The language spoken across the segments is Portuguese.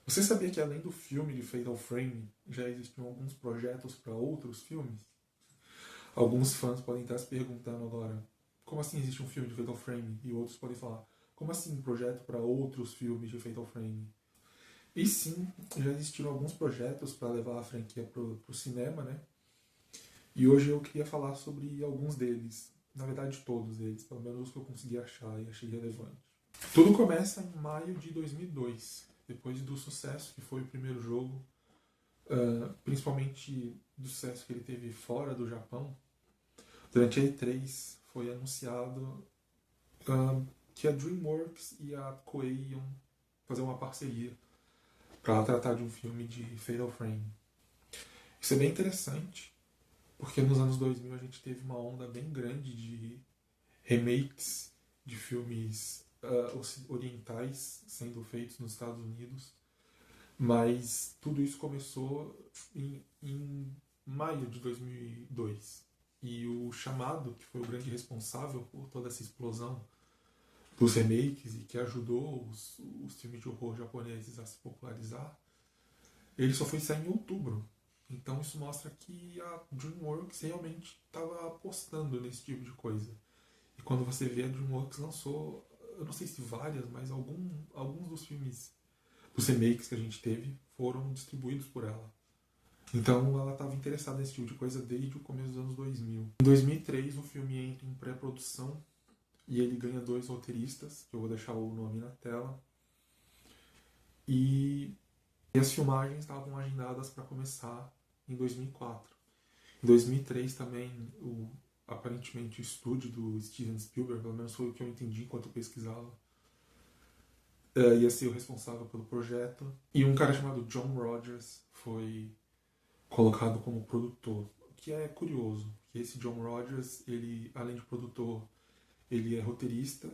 Você sabia que além do filme de Fatal Frame, já existiam alguns projetos para outros filmes? Alguns fãs podem estar se perguntando agora, como assim existe um filme de Fatal Frame? E outros podem falar, como assim um projeto para outros filmes de Fatal Frame? E sim, já existiram alguns projetos para levar a franquia para o cinema, né? E hoje eu queria falar sobre alguns deles. Na verdade, todos eles, pelo menos os que eu consegui achar e achei relevante. Tudo começa em maio de 2002, depois do sucesso que foi o primeiro jogo, principalmente do sucesso que ele teve fora do Japão. Durante a E3 foi anunciado que a DreamWorks e a Koei iam fazer uma parceria para tratar de um filme de Fatal Frame. Isso é bem interessante, porque nos anos 2000 a gente teve uma onda bem grande de remakes de filmes orientais sendo feitos nos Estados Unidos, mas tudo isso começou em maio de 2002. E o Chamado, que foi o grande responsável por toda essa explosão dos remakes e que ajudou os filmes de horror japoneses a se popularizar, ele só foi sair em outubro. Então isso mostra que a DreamWorks realmente estava apostando nesse tipo de coisa. E quando você vê, a DreamWorks lançou, eu não sei se várias, mas alguns dos filmes, dos remakes que a gente teve, foram distribuídos por ela. Então ela estava interessada nesse tipo de coisa desde o começo dos anos 2000. Em 2003 o filme entra em pré-produção e ele ganha dois roteiristas, que eu vou deixar o nome na tela. E as filmagens estavam agendadas para começar em 2004. Em 2003 também, aparentemente o estúdio do Steven Spielberg, pelo menos foi o que eu entendi enquanto eu pesquisava, ia ser o responsável pelo projeto. E um cara chamado John Rogers foi colocado como produtor. O que é curioso, que esse John Rogers, ele, além de produtor, ele é roteirista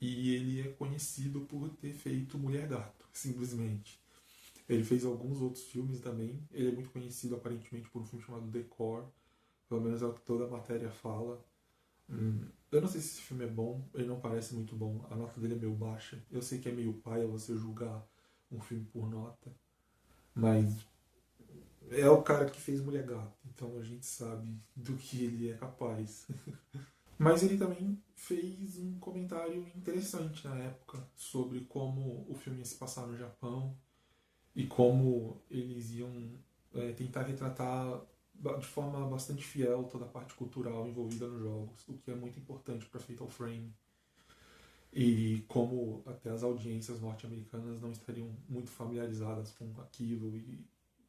e ele é conhecido por ter feito Mulher Gato, simplesmente. Ele fez alguns outros filmes também. Ele é muito conhecido aparentemente por um filme chamado Decor, pelo menos é o que toda a matéria fala. Eu não sei se esse filme é bom, ele não parece muito bom, a nota dele é meio baixa. Eu sei que é meio paia você julgar um filme por nota, mas é o cara que fez Mulher Gato, então a gente sabe do que ele é capaz. Mas ele também fez um comentário interessante na época sobre como o filme ia se passar no Japão e como eles iam tentar retratar de forma bastante fiel toda a parte cultural envolvida nos jogos, o que é muito importante para Fatal Frame. E como até as audiências norte-americanas não estariam muito familiarizadas com aquilo e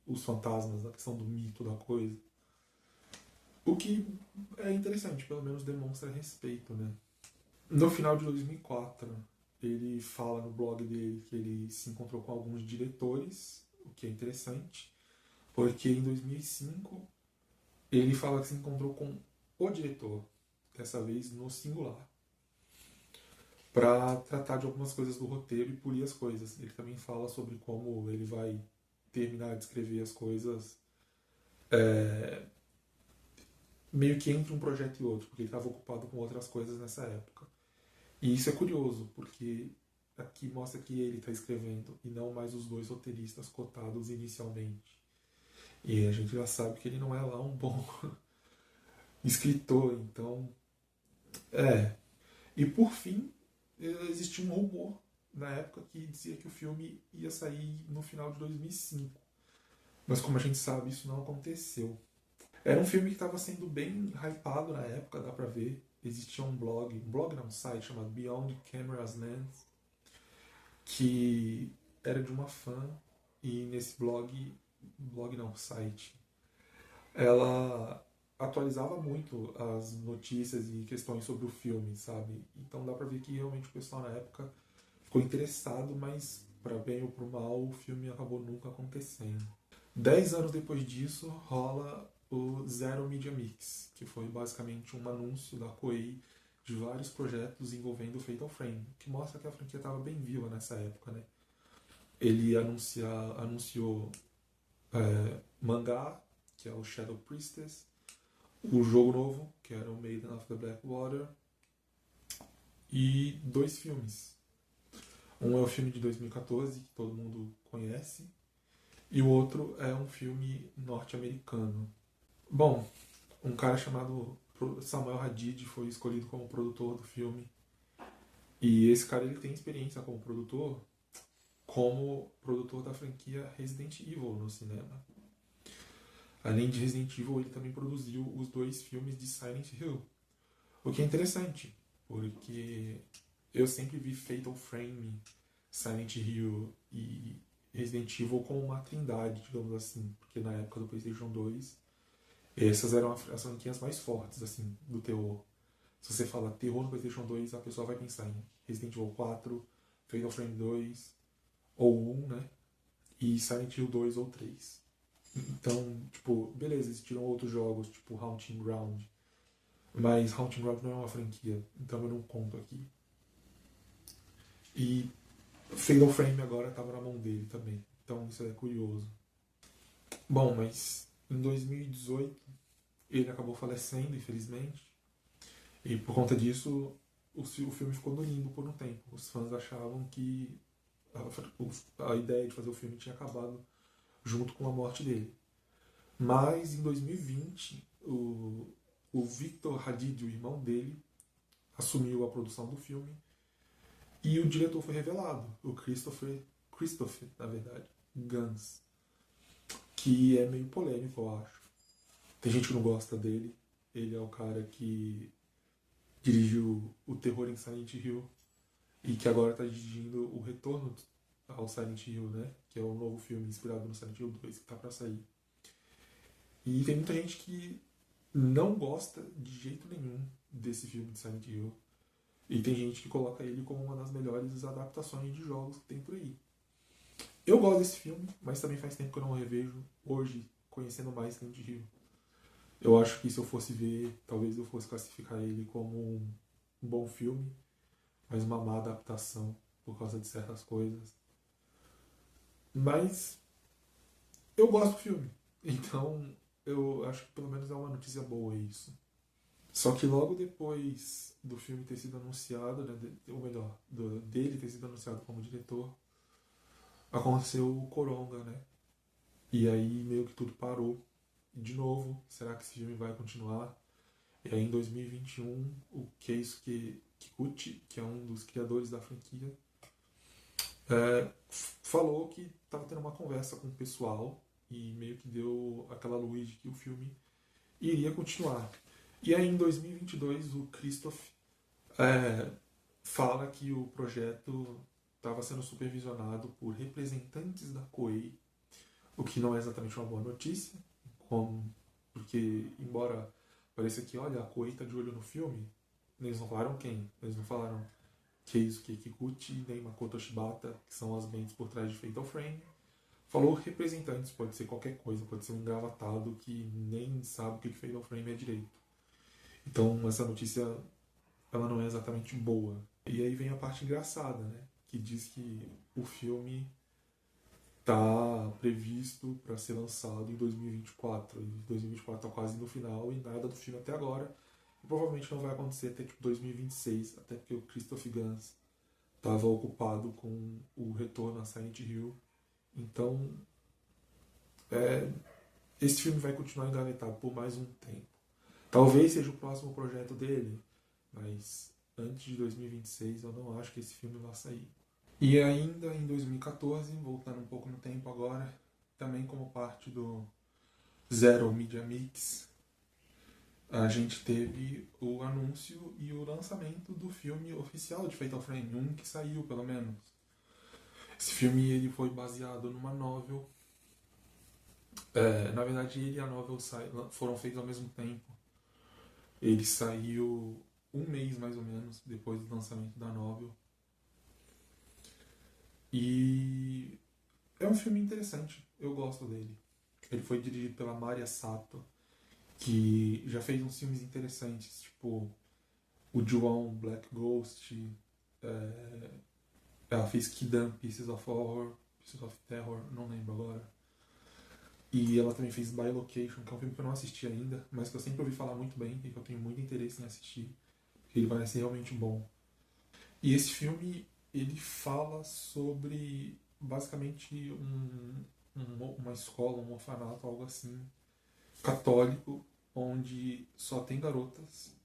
os fantasmas, a questão do mito da coisa. O que é interessante, pelo menos demonstra respeito, né? No final de 2004, ele fala no blog dele que ele se encontrou com alguns diretores, o que é interessante, porque em 2005 ele fala que se encontrou com o diretor, dessa vez no singular, para tratar de algumas coisas do roteiro e polir as coisas. Ele também fala sobre como ele vai terminar de escrever as coisas meio que entre um projeto e outro, porque ele estava ocupado com outras coisas nessa época. E isso é curioso, porque aqui mostra que ele está escrevendo e não mais os dois roteiristas cotados inicialmente. E a gente já sabe que ele não é lá um bom escritor, então. É. E por fim, existia um rumor na época que dizia que o filme ia sair no final de 2005. Mas como a gente sabe, isso não aconteceu. Era um filme que estava sendo bem hypado na época, dá pra ver. Existia um blog não, um site chamado Beyond Camera's Lens, que era de uma fã, e nesse blog não, site, ela atualizava muito as notícias e questões sobre o filme, sabe? Então dá pra ver que realmente o pessoal na época ficou interessado, mas para bem ou para mal o filme acabou nunca acontecendo. 10 anos depois disso rola o Zero Media Mix, que foi basicamente um anúncio da Koei de vários projetos envolvendo o Fatal Frame, que mostra que a franquia estava bem viva nessa época, né? Ele anunciou mangá, que é o Shadow Priestess, o jogo novo, que era o Maiden of the Black Water, e dois filmes. Um é o filme de 2014, que todo mundo conhece, e o outro é um filme norte-americano. Bom, um cara chamado Samuel Hadid foi escolhido como produtor do filme. E esse cara ele tem experiência como produtor da franquia Resident Evil no cinema. Além de Resident Evil, ele também produziu os 2 filmes de Silent Hill. O que é interessante, porque eu sempre vi Fatal Frame, Silent Hill e Resident Evil como uma trindade, digamos assim, porque na época do PlayStation 2, essas eram as franquias mais fortes, assim, do terror. Se você fala terror no PlayStation 2, a pessoa vai pensar em Resident Evil 4, Fatal Frame 2, ou 1, né? E Silent Hill 2 ou 3. Então, tipo, beleza, existiram outros jogos, tipo Haunting Ground, mas Haunting Ground não é uma franquia, então eu não conto aqui. E Fatal Frame agora estava na mão dele também, então isso é curioso. Bom, mas em 2018 ele acabou falecendo, infelizmente, e por conta disso o filme ficou no limbo por um tempo. Os fãs achavam que a ideia de fazer o filme tinha acabado junto com a morte dele. Mas em 2020, o Victor Hadid, o irmão dele, assumiu a produção do filme e o diretor foi revelado, o Christopher, na verdade, Gans, que é meio polêmico, eu acho. Tem gente que não gosta dele. Ele é o cara que dirigiu o terror em Silent Hill e que agora está dirigindo o Retorno ao Silent Hill, né? Que é o novo filme inspirado no Silent Hill 2 que tá para sair. E tem muita gente que não gosta de jeito nenhum desse filme de Silent Hill. E tem gente que coloca ele como uma das melhores adaptações de jogos que tem por aí. Eu gosto desse filme, mas também faz tempo que eu não revejo hoje, conhecendo mais Silent Hill. Eu acho que se eu fosse ver, talvez eu fosse classificar ele como um bom filme, mas uma má adaptação por causa de certas coisas. Mas eu gosto do filme, então eu acho que pelo menos é uma notícia boa isso. Só que logo depois do filme ter sido anunciado, né, ou melhor, dele ter sido anunciado como diretor, aconteceu o Coronga, né? E aí meio que tudo parou. E de novo, será que esse filme vai continuar? E aí em 2021, o Keisuke Kikuchi, que é um dos criadores da franquia, falou que estava tendo uma conversa com o pessoal e meio que deu aquela luz de que o filme iria continuar. E aí em 2022 o Christoph é, fala que o projeto estava sendo supervisionado por representantes da Koei, o que não é exatamente uma boa notícia, porque embora pareça que, olha, a Koei está de olho no filme, eles não falaram quem, eles não falaram Keisuke Kikuchi nem Makoto Shibata, que são as mentes por trás de Fatal Frame. Falou representantes, pode ser qualquer coisa, pode ser um engravatado que nem sabe o que Fatal Frame é direito. Então essa notícia ela não é exatamente boa. E aí vem a parte engraçada, né? Que diz que o filme tá previsto para ser lançado em 2024. E 2024 tá quase no final e nada do filme até agora. E provavelmente não vai acontecer até tipo 2026, até porque o Christoph Gans estava ocupado com o retorno a Silent Hill. Então, esse filme vai continuar engavetado por mais um tempo. Talvez seja o próximo projeto dele, mas antes de 2026 eu não acho que esse filme vai sair. E ainda em 2014, voltando um pouco no tempo agora, também como parte do Zero Media Mix, a gente teve o anúncio e o lançamento do filme oficial de Fatal Frame, um que saiu pelo menos. Esse filme ele foi baseado numa novel. Na verdade, ele e a novel foram feitos ao mesmo tempo. Ele saiu um mês mais ou menos depois do lançamento da novel. E é um filme interessante, eu gosto dele. Ele foi dirigido pela Maria Sato, que já fez uns filmes interessantes, tipo o Ju-On Black Ghost, ela fez Kidan Pieces of Horror, Pieces of Terror, não lembro agora. E ela também fez By Location, que é um filme que eu não assisti ainda, mas que eu sempre ouvi falar muito bem e que eu tenho muito interesse em assistir, porque ele parece realmente bom. E esse filme, ele fala sobre basicamente uma escola, um orfanato, algo assim, católico, onde só tem garotas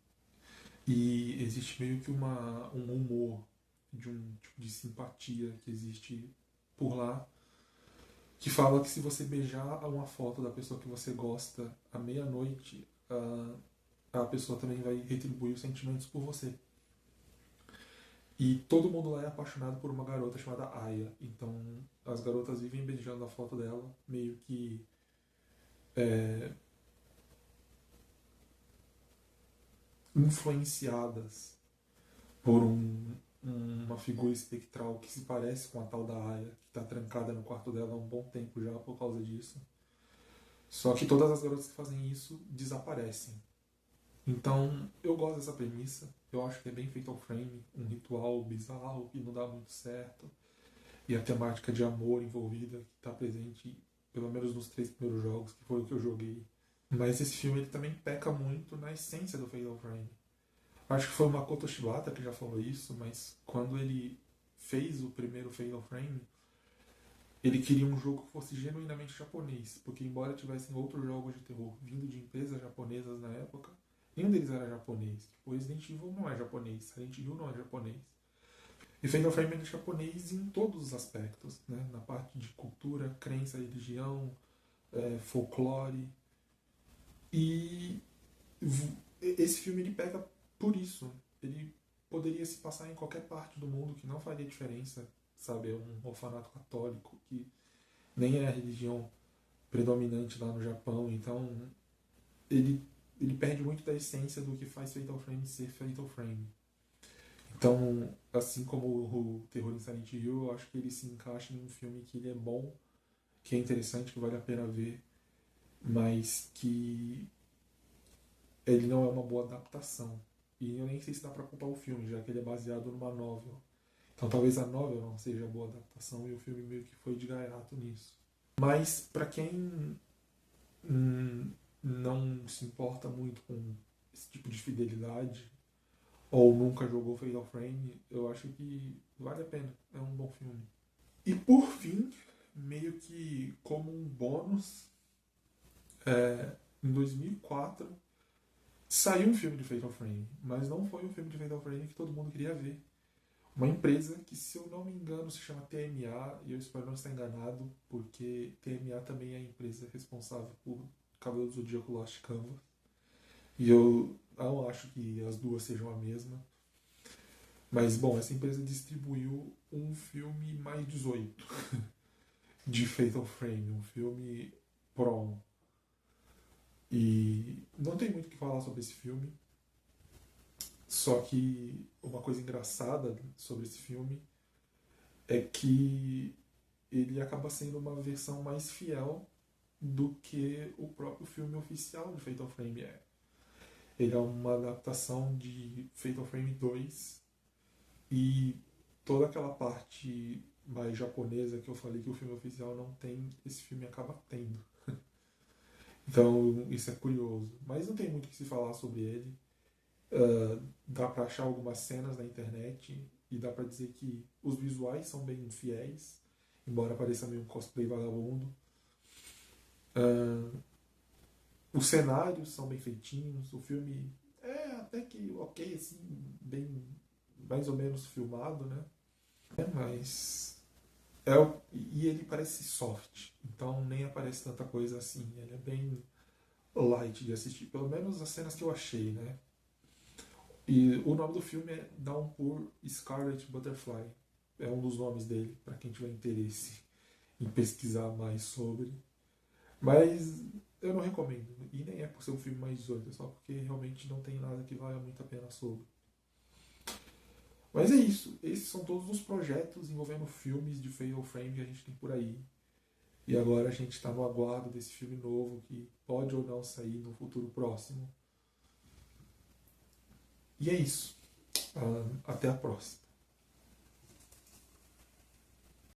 e existe meio que um humor de um tipo de simpatia que existe por lá, que fala que se você beijar uma foto da pessoa que você gosta à meia-noite, a pessoa também vai retribuir os sentimentos por você. E todo mundo lá é apaixonado por uma garota chamada Aya. Então as garotas vivem beijando a foto dela, meio que é, influenciadas por uma figura espectral que se parece com a tal da Aya, que está trancada no quarto dela há um bom tempo já por causa disso. Só que todas as garotas que fazem isso desaparecem. Então eu gosto dessa premissa. Eu acho que é bem feito ao frame, um ritual bizarro que não dá muito certo. E a temática de amor envolvida que está presente pelo menos nos 3 primeiros jogos, que foi o que eu joguei. Mas esse filme ele também peca muito na essência do Fatal Frame. Acho que foi o Makoto Shibata que já falou isso, mas quando ele fez o primeiro Fatal Frame, ele queria um jogo que fosse genuinamente japonês, porque embora tivessem outros jogos de terror vindo de empresas japonesas na época, nenhum deles era japonês. Tipo, Resident Evil não é japonês, Silent Hill não é japonês. E Fatal Frame é japonês em todos os aspectos, né? Na parte de cultura, crença, religião, folclore. E esse filme ele pega por isso. Ele poderia se passar em qualquer parte do mundo que não faria diferença, sabe? É um orfanato católico que nem é a religião predominante lá no Japão, então ele, ele perde muito da essência do que faz Fatal Frame ser Fatal Frame. Então, assim como o Terror em Silent Hill, eu acho que ele se encaixa em um filme que ele é bom, que é interessante, que vale a pena ver, mas que ele não é uma boa adaptação. E eu nem sei se dá pra culpar o filme, já que ele é baseado numa novel. Então talvez a novel não seja a boa adaptação e o filme meio que foi de gaiato nisso. Mas pra quem não se importa muito com esse tipo de fidelidade ou nunca jogou Fatal Frame, eu acho que vale a pena. É um bom filme. E por fim, meio que como um bônus, em 2004 saiu um filme de Fatal Frame, mas não foi um filme de Fatal Frame que todo mundo queria ver. Uma empresa que, se eu não me engano, se chama TMA, e eu espero não estar enganado, porque TMA também é a empresa responsável por Cavaleiro do Zodíaco Lost Canvas. E eu não acho que as duas sejam a mesma. Mas, bom, essa empresa distribuiu um filme mais 18 de Fatal Frame, um filme prom. E não tem muito o que falar sobre esse filme. Só que uma coisa engraçada sobre esse filme é que ele acaba sendo uma versão mais fiel do que o próprio filme oficial de Fatal Frame é. Ele é uma adaptação de Fatal Frame 2 e toda aquela parte mais japonesa que eu falei que o filme oficial não tem, esse filme acaba tendo. Então isso é curioso. Mas não tem muito o que se falar sobre ele. Dá pra achar algumas cenas na internet e dá pra dizer que os visuais são bem fiéis, embora pareça meio um cosplay vagabundo. Uh, os cenários são bem feitinhos, o filme é até que ok, assim, bem mais ou menos filmado, né? Mas e ele parece soft, então nem aparece tanta coisa assim. Ele é bem light de assistir, pelo menos as cenas que eu achei, né? E o nome do filme é Downpour Scarlet Butterfly. É um dos nomes dele, para quem tiver interesse em pesquisar mais sobre. Mas eu não recomendo. E nem é por ser um filme mais 18, é só porque realmente não tem nada que valha muito a pena sobre. Mas é isso. Esses são todos os projetos envolvendo filmes de Fatal Frame que a gente tem por aí. E agora a gente está no aguardo desse filme novo que pode ou não sair no futuro próximo. E é isso. Até a próxima.